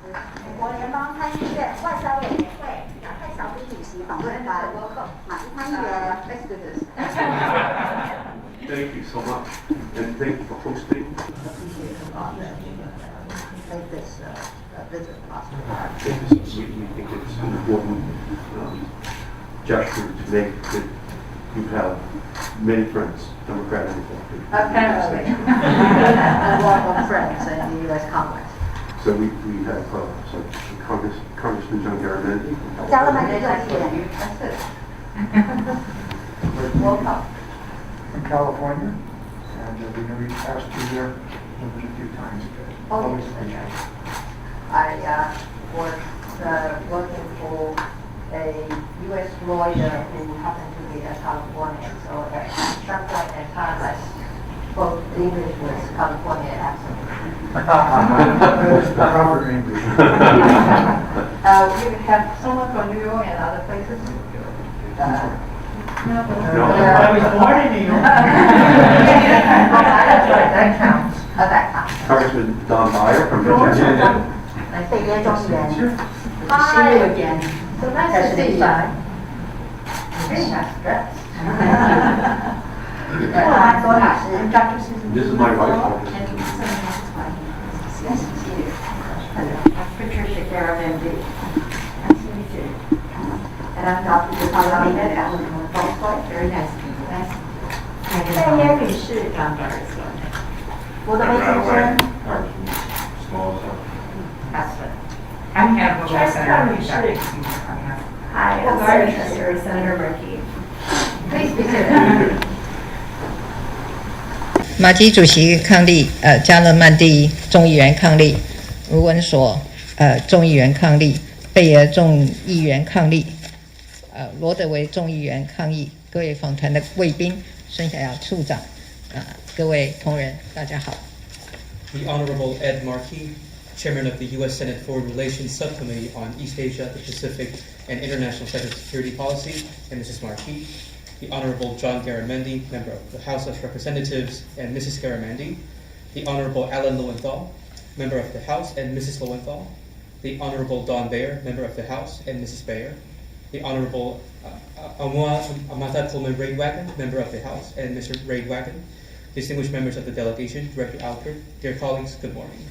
美国联邦参议院外交委员会亚太小组主席访问团马基参议员。Thank you so much, and thank you for hosting. Make this visit possible. We think it's an important gesture to make that you have many friends, Democrat and Republican. Apparently, a lot of friends in the U.S. Congress. So we have Congressman John Garamendi. 加勒曼的众议员。Welcome. From California, and we know we've asked you here a few times. Always appreciate it. I was working for a U.S. lawyer who happened to be a Californian, so at some point in time I spoke English with California accent. Proper English. We have someone from New York and other places. No. I was born in New York. That's right, that counts. That counts. Congressman Don Meyer from Virginia. 北约众议员。 See you again. So nice to see you. Very nice dress. This is my wife. Nice to see you. Patricia Garamendi. Nice to meet you. And I'm Dr. Paulina Allen. Very nice to meet you. Nice. 戴燕女士，长辈儿子。我的魏先生。I'm Hannibal Senator. Hi, I'm Senator Markey. Please be seated. 马基主席抗力，加勒曼第众议员抗力，卢文所众议员抗力，贝尔众议员抗力，罗德维众议员抗议，各位访团的贵宾，孙小雅处长，各位同仁，大家好。The Honorable Ed Markey, Chairman of the U.S. Senate Foreign Relations Subcommittee on East Asia, the Pacific, and International Cybersecurity Policy, and Mrs. Markey. The Honorable John Garamendi, Member of the House of Representatives, and Mrs. Garamendi. The Honorable Alan Lowenthal, Member of the House, and Mrs. Lowenthal. The Honorable Don Bayer, Member of the House, and Mrs. Bayer. The Honorable Amata Coleman Raidwagon, Member of the House, and Mr. Raidwagon. Distinguished members of the delegation, Director Alford, dear colleagues, good morning.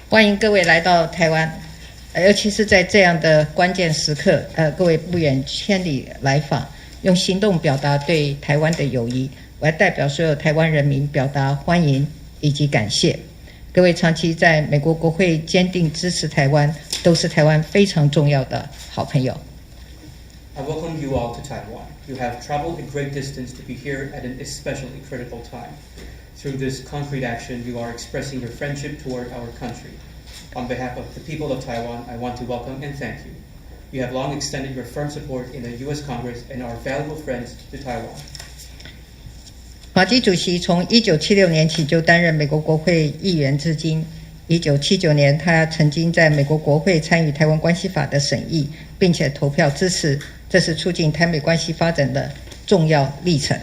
欢迎各位来到台湾，尤其是在这样的关键时刻，各位不远千里来访，用行动表达对台湾的友谊。我要代表所有台湾人民表达欢迎以及感谢。各位长期在美国国会坚定支持台湾，都是台湾非常重要的好朋友。I welcome you all to Taiwan. You have traveled a great distance to be here at an especially critical time. Through this concrete action, you are expressing your friendship toward our country. On behalf of the people of Taiwan, I want to welcome and thank you. You have long extended your firm support in the U.S. Congress and are valuable friends to Taiwan. 马基主席从1976年起就担任美国国会议员至今。1979年，他曾经在美国国会参与台湾关系法的审议，并且投票支持，这是促进台美关系发展的重要历程。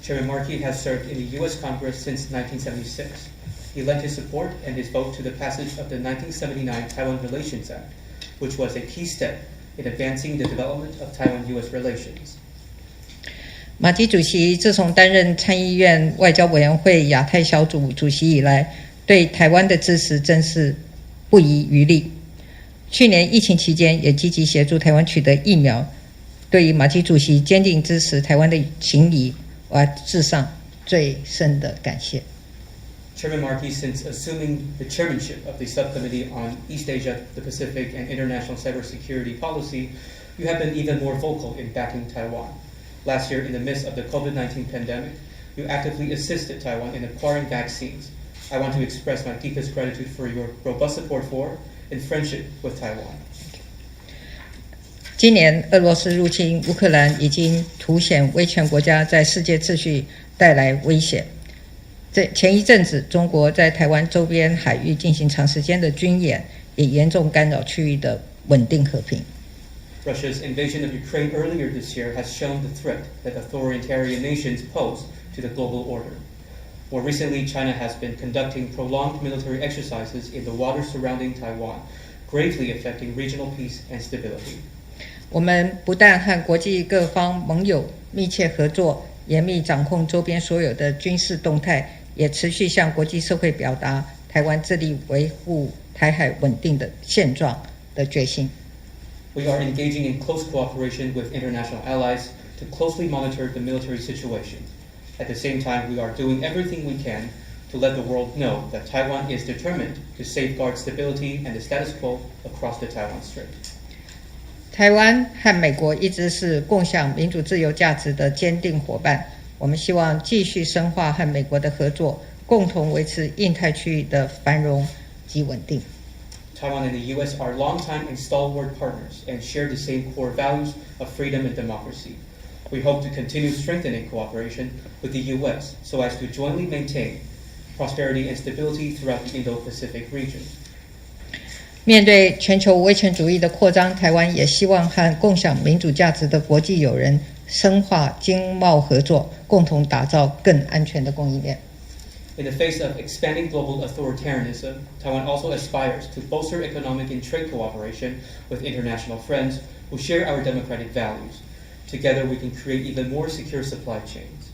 Chairman Markey has served in the U.S. Congress since 1976. He lent his support and his vote to the passage of the 1979 Taiwan Relations Act, which was a key step in advancing the development of Taiwan-U.S. relations. 马基主席自从担任参议院外交委员会亚太小组主席以来，对台湾的支持真是不遗余力。去年疫情期间，也积极协助台湾取得疫苗。对于马基主席坚定支持台湾的情谊，我要致上最深的感谢。Chairman Markey, since assuming the chairmanship of the Subcommittee on East Asia, the Pacific, and International Cybersecurity Policy, you have been even more vocal in backing Taiwan. Last year, in the midst of the COVID-19 pandemic, you actively assisted Taiwan in acquiring vaccines. I want to express my deepest gratitude for your robust support for and friendship with Taiwan. 今年俄罗斯入侵乌克兰已经凸显威权国家在世界秩序带来威胁。前一阵子，中国在台湾周边海域进行长时间的军演，也严重干扰区域的稳定和平。Russia's invasion of Ukraine earlier this year has shown the threat that authoritarian nations pose to the global order. More recently, China has been conducting prolonged military exercises in the waters surrounding Taiwan, gravely affecting regional peace and stability. 我们不但和国际各方盟友密切合作，严密掌控周边所有的军事动态，也持续向国际社会表达台湾致力维护台海稳定的现状的决心。We are engaging in close cooperation with international allies to closely monitor the military situation. At the same time, we are doing everything we can to let the world know that Taiwan is determined to safeguard stability and the status quo across the Taiwan Strait. 台湾和美国一直是共享民主自由价值的坚定伙伴，我们希望继续深化和美国的合作，共同维持印太区域的繁荣及稳定。Taiwan and the U.S. are longtime and stalwart partners and share the same core values of freedom and democracy. We hope to continue strengthening cooperation with the U.S. so as to jointly maintain prosperity and stability throughout the Indo-Pacific region. 面对全球威权主义的扩张，台湾也希望和共享民主价值的国际友人深化经贸合作，共同打造更安全的供应链。In the face of expanding global authoritarianism, Taiwan also aspires to bolster economic and trade cooperation with international friends who share our democratic values. Together, we can create even more secure supply chains.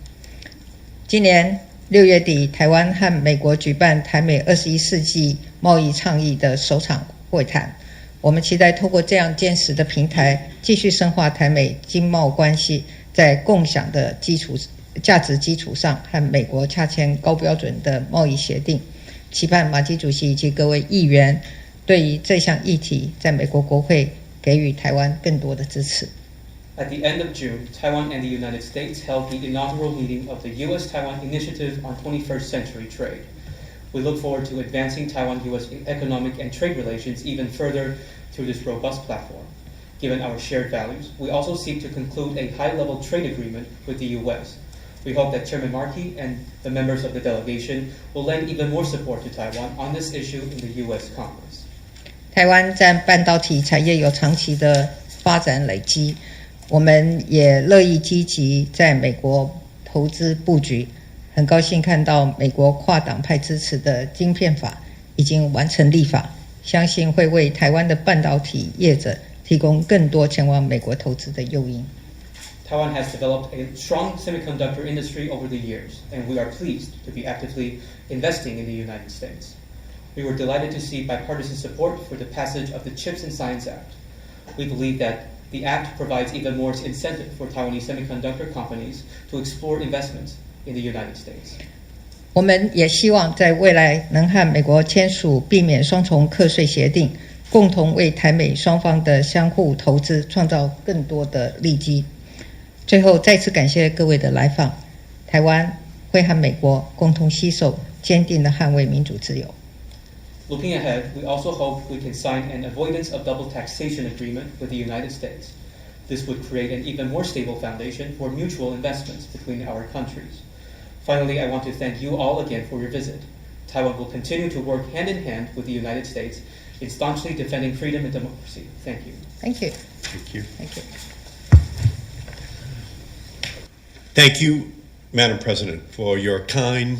今年6月底，台湾和美国举办台美21世纪贸易倡议的首场会谈。我们期待透过这样坚实的平台，继续深化台美经贸关系，在共享的价值基础上，和美国洽签高标准的贸易协定。期盼马基主席以及各位议员对于这项议题，在美国国会给予台湾更多的支持。At the end of June, Taiwan and the United States held the inaugural meeting of the U.S.-Taiwan Initiative on 21st Century Trade. We look forward to advancing Taiwan-U.S. economic and trade relations even further through this robust platform. Given our shared values, we also seek to conclude a high-level trade agreement with the U.S. We hope that Chairman Markey and the members of the delegation will lend even more support to Taiwan on this issue in the U.S. Congress. 台湾在半导体产业有长期的发展累积，我们也乐意积极在美国投资布局。很高兴看到美国跨党派支持的晶片法已经完成立法，相信会为台湾的半导体业者提供更多前往美国投资的诱因。Taiwan has developed a strong semiconductor industry over the years, and we are pleased to be actively investing in the United States. We were delighted to see bipartisan support for the passage of the CHIPS and Science Act. We believe that the act provides even more incentive for Taiwanese semiconductor companies to explore investments in the United States. 我们也希望在未来能和美国签署避免双重课税协定，共同为台美双方的相互投资创造更多的利基。最后再次感谢各位的来访，台湾会和美国共同携手，坚定地捍卫民主自由。Looking ahead, we also hope we can sign an avoidance of double taxation agreement with the United States. This would create an even more stable foundation for mutual investments between our countries. Finally, I want to thank you all again for your visit. Taiwan will continue to work hand in hand with the United States in staunchly defending freedom and democracy. Thank you. Thank you. Thank you. Thank you. Thank you, Madam President, for your kind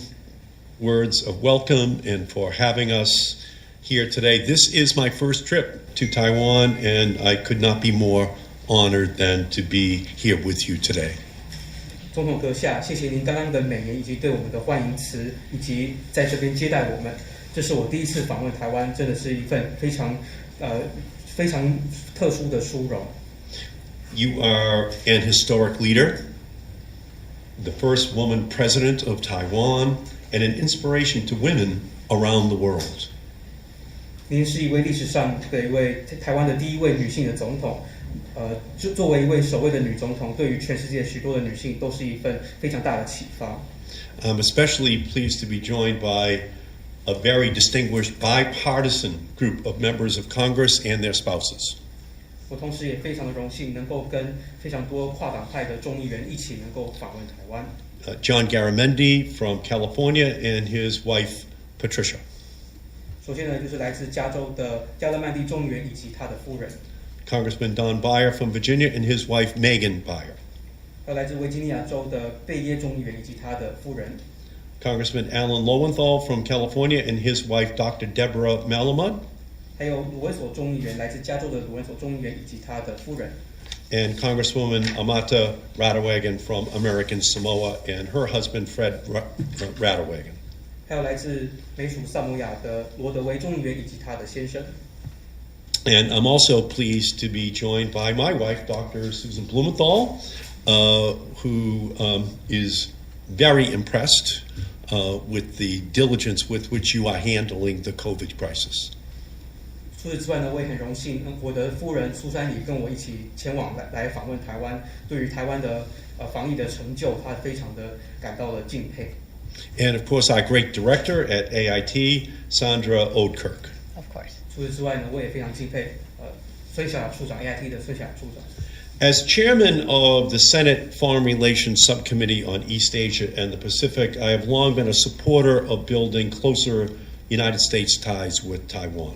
words of welcome and for having us here today. This is my first trip to Taiwan, and I could not be more honored than to be here with you today. 总统阁下，谢谢您刚刚的美言以及对我们的欢迎词，以及在这边接待我们。这是我第一次访问台湾，真的是一份非常特殊的殊荣。You are an historic leader, the first woman president of Taiwan, and an inspiration to women around the world. 您是一位历史上的一位台湾的第一位女性的总统。作为一位首位的女总统，对于全世界许多的女性都是一份非常大的启发。I'm especially pleased to be joined by a very distinguished bipartisan group of members of Congress and their spouses. 我同时也非常的荣幸，能够跟非常多跨党派的众议员一起能够访问台湾。John Garamendi from California and his wife Patricia. 首先呢，就是来自加州的加勒曼蒂众议员以及他的夫人。Congressman Don Beyer from Virginia and his wife Megan Beyer. 还有来自维吉尼亚州的贝耶众议员以及他的夫人。Congressman Alan Lowenthal from California and his wife, Dr. Deborah Malamud. 还有鲁文所众议员，来自加州的鲁文所众议员以及他的夫人。And Congresswoman Amata Radewagen from American Samoa and her husband, Fred Radewagen. 还有来自美属萨摩亚的罗德威众议员以及他的先生。And I'm also pleased to be joined by my wife, Dr. Susan Blumenthal, who is very impressed with the diligence with which you are handling the COVID crisis. 除此之外呢，我也很荣幸，我的夫人苏珊里跟我一起前往来访问台湾，对于台湾的防疫的成就，她非常的感到了敬佩。And of course, our great director at AIT, Sandra Oudkirk. Of course. 除此之外呢，我也非常敬佩孙小雅处长 AIT 的孙小雅处长。As chairman of the Senate Foreign Relations Subcommittee on East Asia and the Pacific, I have long been a supporter of building closer United States ties with Taiwan.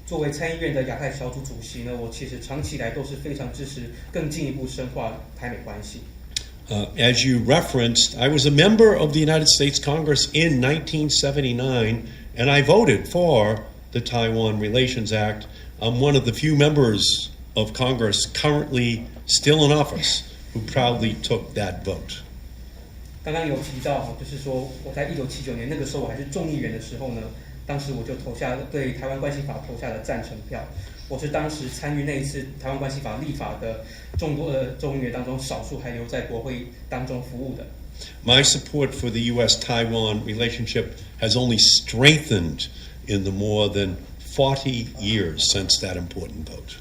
作为参议院的亚太小组主席呢，我其实长期以来都是非常支持更进一步深化台美关系。As you referenced, I was a member of the United States Congress in 1979, and I voted for the Taiwan Relations Act. I'm one of the few members of Congress currently still in office who proudly took that vote. 刚刚有提到，就是说我在1979年那个时候我还是众议员的时候呢，当时我就对台湾关系法投下了赞成票。我是当时参与那一次台湾关系法立法的众多的众议员当中少数还留在国会当中服务的。My support for the U.S.-Taiwan relationship has only strengthened in the more than 40 years since that important vote.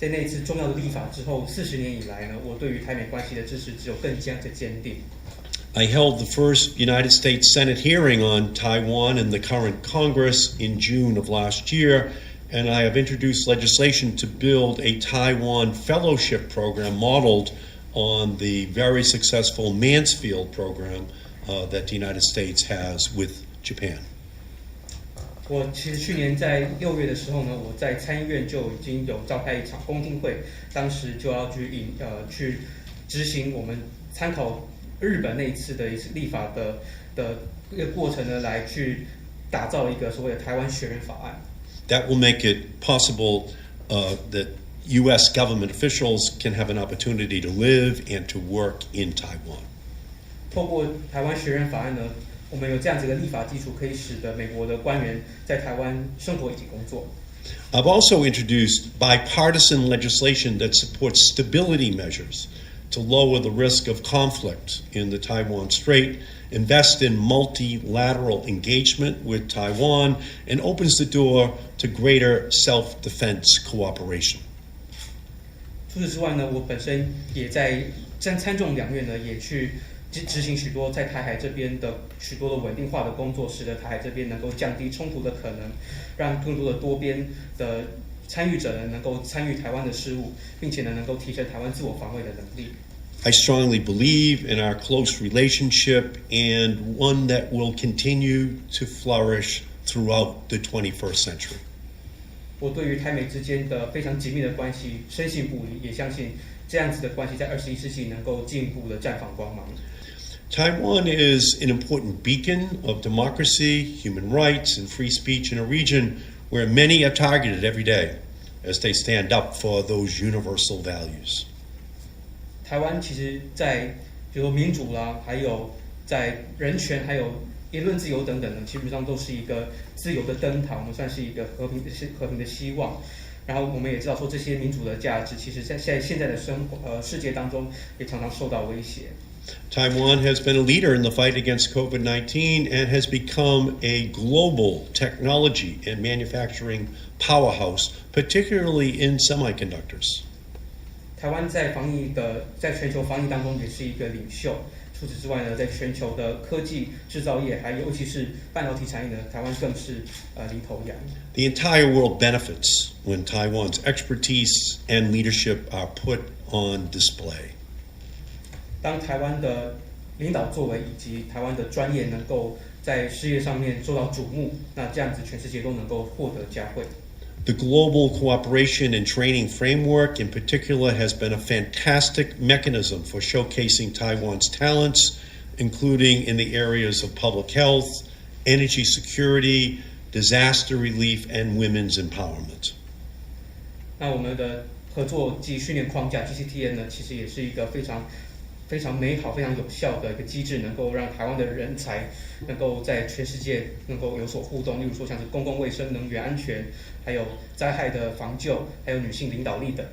在那一次重要的立法之后，40年以来呢，我对于台美关系的支持只有更加的坚定。I held the first United States Senate hearing on Taiwan in the current Congress in June of last year, and I have introduced legislation to build a Taiwan fellowship program modeled on the very successful Mansfield program that the United States has with Japan. 我其实去年在6月的时候呢，我在参议院就已经有召开一场公听会，当时就要去执行我们参考日本那一次的一次立法的一个过程呢，来去打造一个所谓的台湾学人法案。That will make it possible that U.S. government officials can have an opportunity to live and to work in Taiwan. 透过台湾学人法案呢，我们有这样子的立法基础，可以使得美国的官员在台湾生活以及工作。I've also introduced bipartisan legislation that supports stability measures to lower the risk of conflict in the Taiwan Strait, invest in multilateral engagement with Taiwan, and opens the door to greater self-defense cooperation. 除此之外呢，我本身也在参众两院呢，也去执行许多在台海这边的许多的稳定化的工作，使得台海这边能够降低冲突的可能，让更多的多边的参与者呢能够参与台湾的事务，并且呢能够提升台湾自我防卫的能力。I strongly believe in our close relationship and one that will continue to flourish throughout the 21st century. 我对于台美之间的非常紧密的关系深信不疑，也相信这样子的关系在21世纪能够进一步的绽放光芒。Taiwan is an important beacon of democracy, human rights, and free speech in a region where many are targeted every day as they stand up for those universal values. 台湾其实在比如说民主啦，还有在人权，还有言论自由等等呢，基本上都是一个自由的灯塔，我们算是一个和平的希望。然后我们也知道说，这些民主的价值，其实在现在的世界当中，也常常受到威胁。Taiwan has been a leader in the fight against COVID-19 and has become a global technology and manufacturing powerhouse, particularly in semiconductors. 台湾在全球防疫当中也是一个领袖。除此之外呢，在全球的科技制造业，还有尤其是半导体产业呢，台湾更是领头羊。The entire world benefits when Taiwan's expertise and leadership are put on display. 当台湾的领导作为以及台湾的专业能够在事业上面受到瞩目，那这样子全世界都能够获得嘉惠。The global cooperation and training framework in particular has been a fantastic mechanism for showcasing Taiwan's talents, including in the areas of public health, energy security, disaster relief, and women's empowerment. 那我们的合作及训练框架 GCTN 呢，其实也是一个非常美好、非常有效的一个机制，能够让台湾的人才能够在全世界能够有所互动。例如说像是公共卫生、能源安全，还有灾害的防救，还有女性领导力等。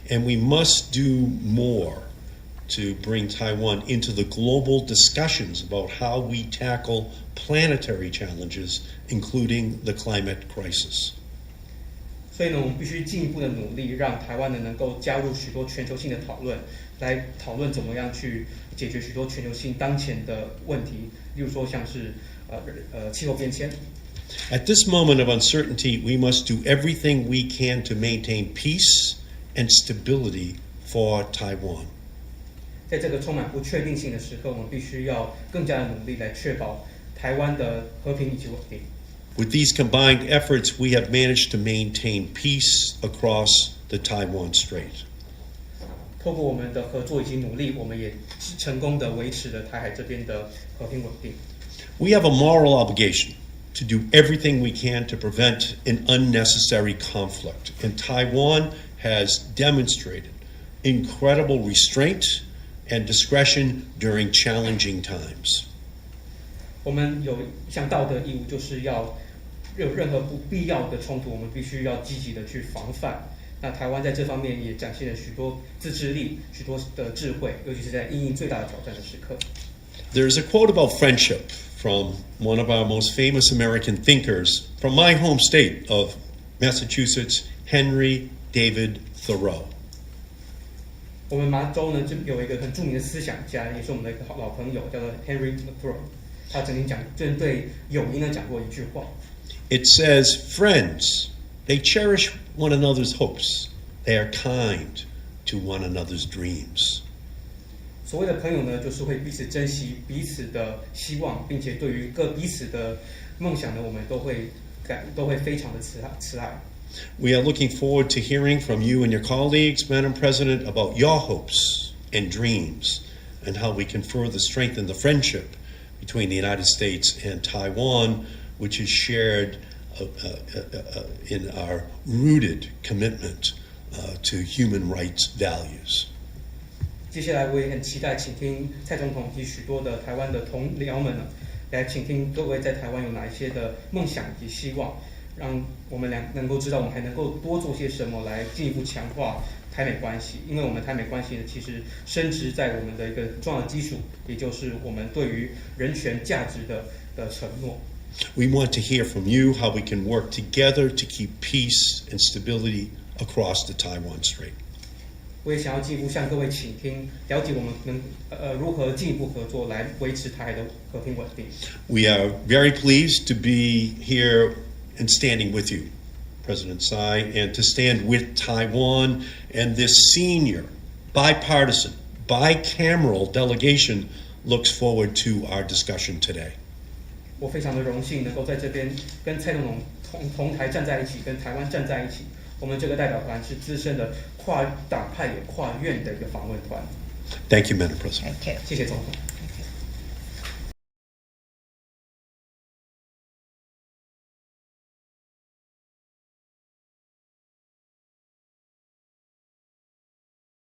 And we must do more to bring Taiwan into the global discussions about how we tackle planetary challenges, including the climate crisis. 所以呢，我们必须进一步的努力，让台湾呢能够加入许多全球性的讨论，来讨论怎么样去解决许多全球性当前的问题，例如说像是气候变迁。At this moment of uncertainty, we must do everything we can to maintain peace and stability for Taiwan. 在这个充满不确定性的时刻，我们必须要更加的努力来确保台湾的和平以及稳定。With these combined efforts, we have managed to maintain peace across the Taiwan Strait. 透过我们的合作以及努力，我们也成功的维持了台海这边的和平稳定。We have a moral obligation to do everything we can to prevent an unnecessary conflict, and Taiwan has demonstrated incredible restraint and discretion during challenging times. 我们有一项道德义务，就是要有任何不必要的冲突，我们必须要积极的去防范。那台湾在这方面也展现了许多自制力、许多的智慧，尤其是在因应最大的挑战的时刻。There's a quote about friendship from one of our most famous American thinkers from my home state of Massachusetts, Henry David Thoreau. 我们麻州呢，就有一个很著名的思想家，也是我们的一个老朋友，叫做 Henry Thoreau。他曾经针对友谊呢讲过一句话。It says, "Friends, they cherish one another's hopes. They are kind to one another's dreams." 所谓的朋友呢，就是会彼此珍惜彼此的希望，并且对于彼此的梦想呢，我们都会非常的慈爱。We are looking forward to hearing from you and your colleagues, Madam President, about your hopes and dreams and how we can further strengthen the friendship between the United States and Taiwan, which is shared in our rooted commitment to human rights values. 接下来我也很期待倾听蔡总统及许多的台湾的同僚们呢，来倾听各位在台湾有哪一些的梦想以及希望，让我们能够知道我们还能够多做些什么来进一步强化台美关系。因为我们台美关系呢，其实深植在我们的一个重要的基础，也就是我们对于人权价值的承诺。We want to hear from you how we can work together to keep peace and stability across the Taiwan Strait. 我也想要进一步向各位倾听，了解我们如何进一步合作来维持台海的和平稳定。We are very pleased to be here and standing with you, President Tsai, and to stand with Taiwan and this senior, bipartisan, bicameral delegation looks forward to our discussion today. 我非常的荣幸能够在这边跟蔡总统同台站在一起，跟台湾站在一起。我们这个代表团是资深的跨党派也跨院的一个访问团。Thank you, Madam President. 谢谢。谢谢总统。